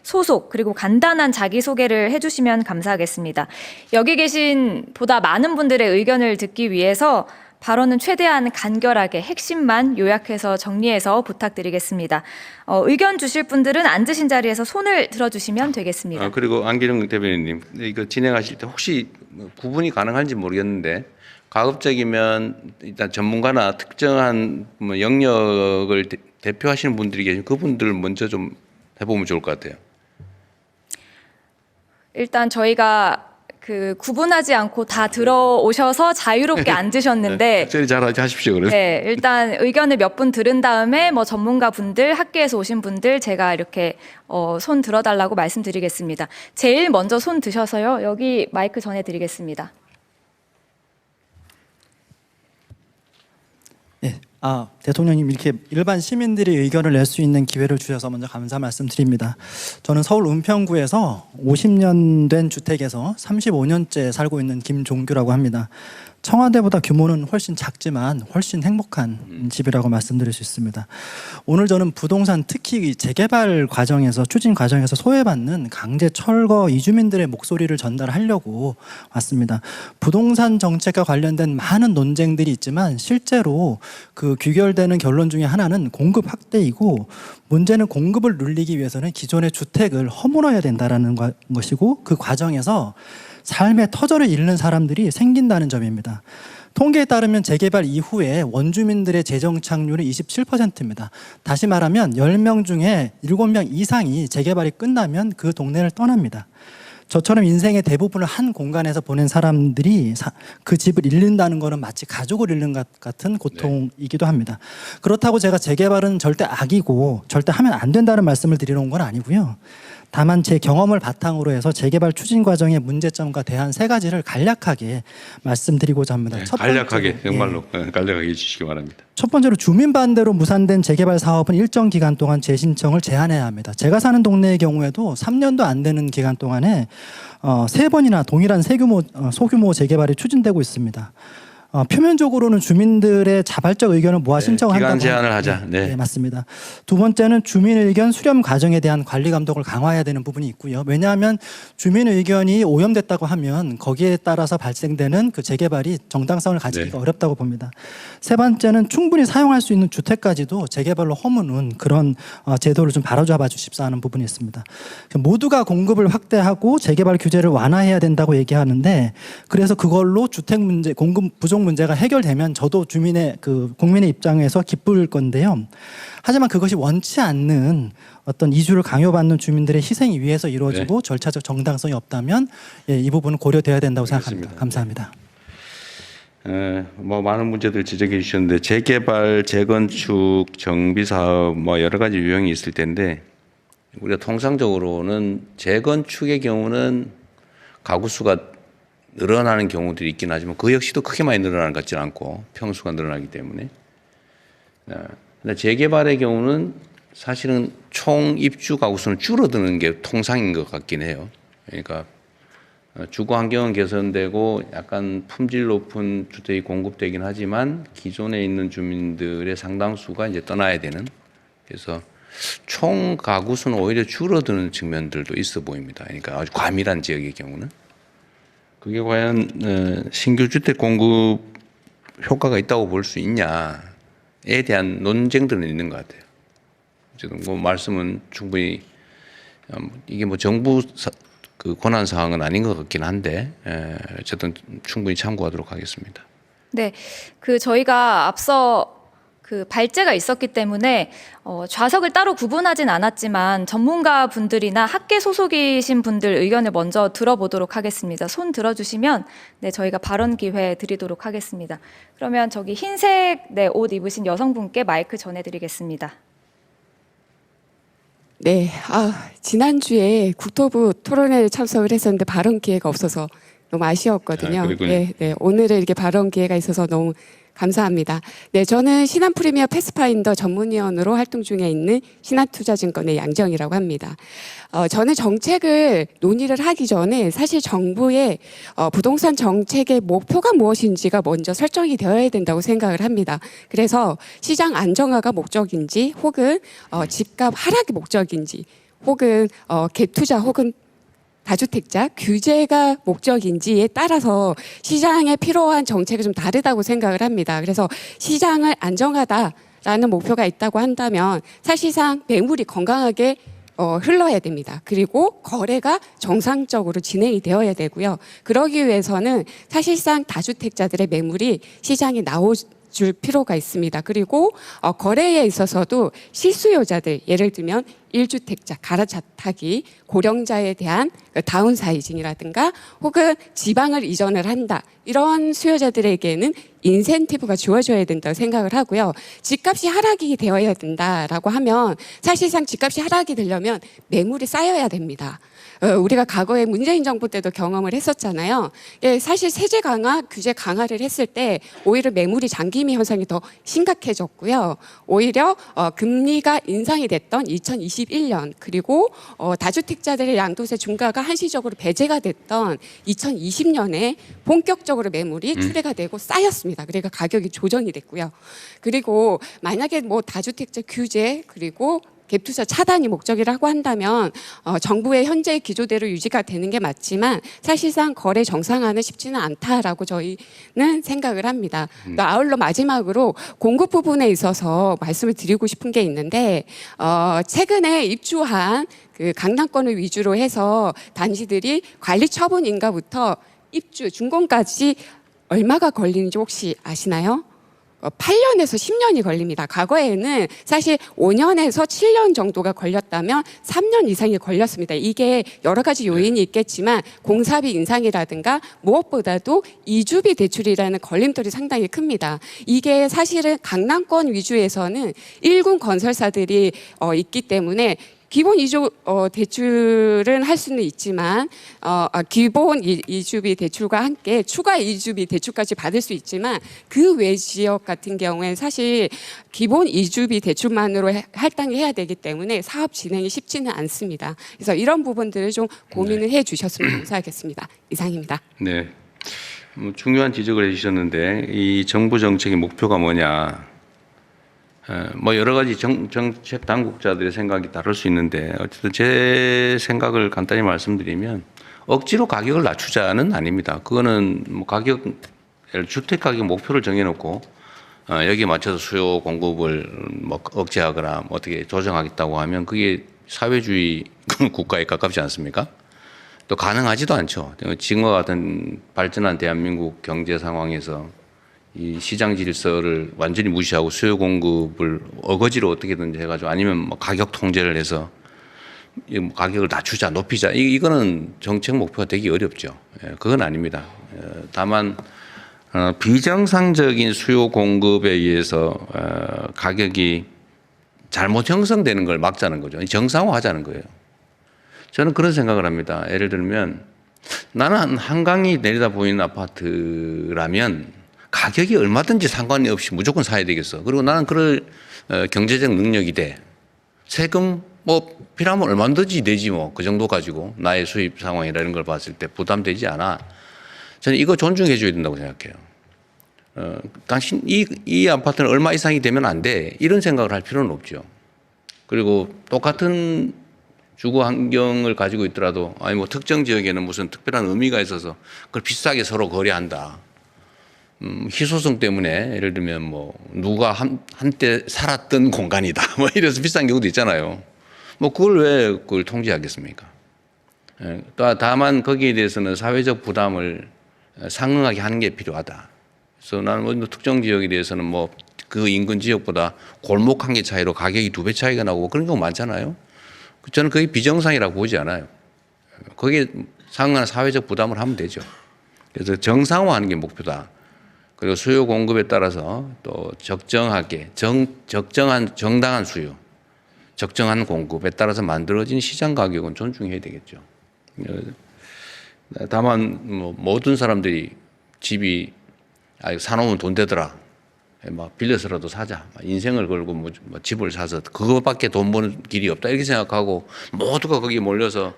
소속 그리고 간단한 자기소개를 해주시면 감사하겠습니다. 여기 계신 보다 많은 분들의 의견을 듣기 위해서 발언은 최대한 간결하게 핵심만 요약해서 정리해서 부탁드리겠습니다. 의견 주실 분들은 앉으신 자리에서 손을 들어주시면 되겠습니다. 그리고 안기정 대변인님, 이거 진행하실 때 혹시 구분이 가능한지 모르겠는데 가급적이면 일단 전문가나 특정한 영역을 대표하시는 분들이 계신 그분들 먼저 좀 해보면 좋을 것 같아요. 일단 저희가 구분하지 않고 다 들어오셔서 자유롭게 앉으셨는데 적절히 잘 하십시오. 그래서. 네, 일단 의견을 몇 분 들은 다음에 전문가 분들, 학계에서 오신 분들 제가 이렇게 손 들어달라고 말씀드리겠습니다. 제일 먼저 손 드셔서요. 여기 마이크 전해드리겠습니다. 네, 대통령님 이렇게 일반 시민들이 의견을 낼 수 있는 기회를 주셔서 먼저 감사 말씀드립니다. 저는 서울 은평구에서 50년 된 주택에서 35년째 살고 있는 김종규라고 합니다. 청와대보다 규모는 훨씬 작지만 훨씬 행복한 집이라고 말씀드릴 수 있습니다. 오늘 저는 부동산 특히 재개발 과정에서 추진 과정에서 소외받는 강제 철거 이주민들의 목소리를 전달하려고 왔습니다. 부동산 정책과 관련된 많은 논쟁들이 있지만 실제로 그 귀결되는 결론 중에 하나는 공급 확대이고 문제는 공급을 눌리기 위해서는 기존의 주택을 허물어야 된다는 것이고 그 과정에서 삶의 터전을 잃는 사람들이 생긴다는 점입니다. 통계에 따르면 재개발 이후에 원주민들의 재정 착률은 27%입니다. 다시 말하면 10명 중에 7명 이상이 재개발이 끝나면 그 동네를 떠납니다. 저처럼 인생의 대부분을 한 공간에서 보낸 사람들이 그 집을 잃는다는 것은 마치 가족을 잃는 것 같은 고통이기도 합니다. 그렇다고 제가 재개발은 절대 악이고 절대 하면 안 된다는 말씀을 드리러 온 건 아니고요. 다만 제 경험을 바탕으로 해서 재개발 추진 과정의 문제점과 대안 3가지를 간략하게 말씀드리고자 합니다. 네, 간략하게 정말로 간략하게 해주시기 바랍니다. 첫 번째로 주민 반대로 무산된 재개발 사업은 일정 기간 동안 재신청을 제한해야 합니다. 제가 사는 동네의 경우에도 3년도 안 되는 기간 동안에 3번이나 동일한 소규모 재개발이 추진되고 있습니다. 표면적으로는 주민들의 자발적 의견을 모아 신청을 한다고. 기간 제한을 하자. 네, 맞습니다. 두 번째는 주민 의견 수렴 과정에 대한 관리 감독을 강화해야 되는 부분이 있고요. 왜냐하면 주민 의견이 오염됐다고 하면 거기에 따라서 발생되는 그 재개발이 정당성을 가지기가 어렵다고 봅니다. 세 번째는 충분히 사용할 수 있는 주택까지도 재개발로 허무는 그런 제도를 좀 바로잡아 주십사 하는 부분이 있습니다. 모두가 공급을 확대하고 재개발 규제를 완화해야 된다고 얘기하는데 그래서 그걸로 주택 문제, 공급 부족 문제가 해결되면 저도 국민의 입장에서 기쁠 건데요. 하지만 그것이 원치 않는 어떤 이주를 강요받는 주민들의 희생이 위해서 이루어지고 절차적 정당성이 없다면 이 부분은 고려돼야 된다고 생각합니다. 감사합니다. 많은 문제들 지적해 주셨는데 재개발, 재건축, 정비 사업 여러 가지 유형이 있을 텐데 우리가 통상적으로는 재건축의 경우는 가구 수가 늘어나는 경우들이 있긴 하지만 그 역시도 크게 많이 늘어나는 것 같지는 않고 평수가 늘어나기 때문에. 근데 재개발의 경우는 사실은 총 입주 가구 수는 줄어드는 게 통상인 것 같긴 해요. 그러니까 주거 환경은 개선되고 약간 품질 높은 주택이 공급되긴 하지만 기존에 있는 주민들의 상당수가 이제 떠나야 되는, 그래서 총 가구 수는 오히려 줄어드는 측면들도 있어 보입니다. 그러니까 아주 과밀한 지역의 경우는. 그게 과연 신규 주택 공급 효과가 있다고 볼 수 있냐에 대한 논쟁들은 있는 것 같아요. 어쨌든 말씀은 충분히 이게 정부 권한 사항은 아닌 것 같긴 한데 어쨌든 충분히 참고하도록 하겠습니다. 네, 저희가 앞서 발제가 있었기 때문에 좌석을 따로 구분하진 않았지만 전문가 분들이나 학계 소속이신 분들 의견을 먼저 들어보도록 하겠습니다. 손 들어주시면 저희가 발언 기회 드리도록 하겠습니다. 그러면 저기 흰색 옷 입으신 여성분께 마이크 전해드리겠습니다. 네, 지난주에 국토부 토론회에 참석을 했었는데 발언 기회가 없어서 너무 아쉬웠거든요. 네, 오늘은 이렇게 발언 기회가 있어서 너무 감사합니다. 네, 저는 신한프리미어 패스파인더 전문위원으로 활동 중에 있는 신한투자증권의 양정이라고 합니다. 저는 정책을 논의를 하기 전에 사실 정부의 부동산 정책의 목표가 무엇인지가 먼저 설정이 되어야 된다고 생각을 합니다. 그래서 시장 안정화가 목적인지 혹은 집값 하락이 목적인지 혹은 갭투자 혹은 다주택자 규제가 목적인지에 따라서 시장에 필요한 정책이 좀 다르다고 생각을 합니다. 그래서 시장을 안정하다라는 목표가 있다고 한다면 사실상 매물이 건강하게 흘러야 됩니다. 그리고 거래가 정상적으로 진행이 되어야 되고요. 그러기 위해서는 사실상 다주택자들의 매물이 시장에 나올 필요가 있습니다. 그리고 거래에 있어서도 실수요자들, 예를 들면 1주택자, 갈아타기, 고령자에 대한 다운사이징이라든가 혹은 지방을 이전을 한다. 이런 수요자들에게는 인센티브가 주어져야 된다고 생각을 하고요. 집값이 하락이 되어야 된다라고 하면 사실상 집값이 하락이 되려면 매물이 쌓여야 됩니다. 우리가 과거에 문재인 정부 때도 경험을 했었잖아요. 사실 세제 강화, 규제 강화를 했을 때 오히려 매물이 잠김이 현상이 더 심각해졌고요. 오히려 금리가 인상이 됐던 2021년 그리고 다주택자들의 양도세 중과가 한시적으로 배제가 됐던 2020년에 본격적으로 매물이 출회가 되고 쌓였습니다. 그러니까 가격이 조정이 됐고요. 그리고 만약에 뭐 다주택자 규제 그리고 갭투자 차단이 목적이라고 한다면 정부의 현재 기조대로 유지가 되는 게 맞지만 사실상 거래 정상화는 쉽지는 않다라고 저희는 생각을 합니다. 또 아울러 마지막으로 공급 부분에 있어서 말씀을 드리고 싶은 게 있는데 최근에 입주한 그 강남권을 위주로 해서 단지들이 관리 처분인가부터 입주 준공까지 얼마가 걸리는지 혹시 아시나요? 8년에서 10년이 걸립니다. 과거에는 사실 5년에서 7년 정도가 걸렸다면 3년 이상이 걸렸습니다. 이게 여러 가지 요인이 있겠지만 공사비 인상이라든가 무엇보다도 이주비 대출이라는 걸림돌이 상당히 큽니다. 이게 사실은 강남권 위주에서는 1군 건설사들이 있기 때문에 기본 이주 대출은 할 수는 있지만 기본 이주비 대출과 함께 추가 이주비 대출까지 받을 수 있지만 그 외 지역 같은 경우에 사실 기본 이주비 대출만으로 할당해야 되기 때문에 사업 진행이 쉽지는 않습니다. 그래서 이런 부분들을 좀 고민을 해주셨으면 감사하겠습니다. 이상입니다. 네, 중요한 지적을 해주셨는데 이 정부 정책의 목표가 뭐냐? 뭐 여러 가지 정책 당국자들의 생각이 다를 수 있는데 어쨌든 제 생각을 간단히 말씀드리면 억지로 가격을 낮추자는 아닙니다. 그거는 뭐 주택 가격 목표를 정해놓고 여기에 맞춰서 수요 공급을 뭐 억제하거나 뭐 어떻게 조정하겠다고 하면 그게 사회주의 국가에 가깝지 않습니까? 또 가능하지도 않죠. 지금과 같은 발전한 대한민국 경제 상황에서 이 시장 질서를 완전히 무시하고 수요 공급을 어거지로 어떻게든지 해가지고 아니면 뭐 가격 통제를 해서 가격을 낮추자, 높이자 이거는 정책 목표가 되기 어렵죠. 그건 아닙니다. 다만 비정상적인 수요 공급에 의해서 가격이 잘못 형성되는 걸 막자는 거죠. 정상화하자는 거예요. 저는 그런 생각을 합니다. 예를 들면 나는 한강이 내려다 보이는 아파트라면 가격이 얼마든지 상관이 없이 무조건 사야 되겠어. 그리고 나는 그럴 경제적 능력이 돼. 세금 뭐 필요하면 얼마든지 내지 뭐 그 정도 가지고 나의 수입 상황이라는 걸 봤을 때 부담되지 않아. 저는 이거 존중해 줘야 된다고 생각해요. 당신 이 아파트는 얼마 이상이 되면 안 돼. 이런 생각을 할 필요는 없죠. 그리고 똑같은 주거 환경을 가지고 있더라도 아니 뭐 특정 지역에는 무슨 특별한 의미가 있어서 그걸 비싸게 서로 거래한다. 희소성 때문에 예를 들면 뭐 누가 한때 살았던 공간이다 뭐 이래서 비싼 경우도 있잖아요. 뭐 그걸 통제하겠습니까? 다만 거기에 대해서는 사회적 부담을 상응하게 하는 게 필요하다. 그래서 나는 뭐 특정 지역에 대해서는 뭐 그 인근 지역보다 골목 한 개 차이로 가격이 2배 차이가 나고 그런 경우 많잖아요. 저는 그게 비정상이라고 보지 않아요. 거기에 상응하는 사회적 부담을 하면 되죠. 그래서 정상화하는 게 목표다. 그리고 수요 공급에 따라서 또 적정하게 적정한 정당한 수요, 적정한 공급에 따라서 만들어진 시장 가격은 존중해야 되겠죠. 다만 뭐 모든 사람들이 집이 사놓으면 돈 되더라. 막 빌려서라도 사자. 인생을 걸고 뭐 집을 사서 그거밖에 돈 버는 길이 없다 이렇게 생각하고 모두가 거기에 몰려서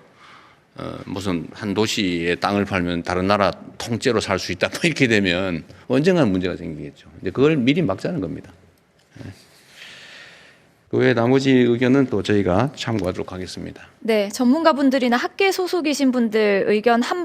무슨 한 도시의 땅을 팔면 다른 나라 통째로 살 수 있다 뭐 이렇게 되면 언젠가는 문제가 생기겠죠. 근데 그걸 미리 막자는 겁니다. 그 외 나머지 의견은 또 저희가 참고하도록 하겠습니다. 네, 전문가분들이나 학계 소속이신 분들 의견 한 번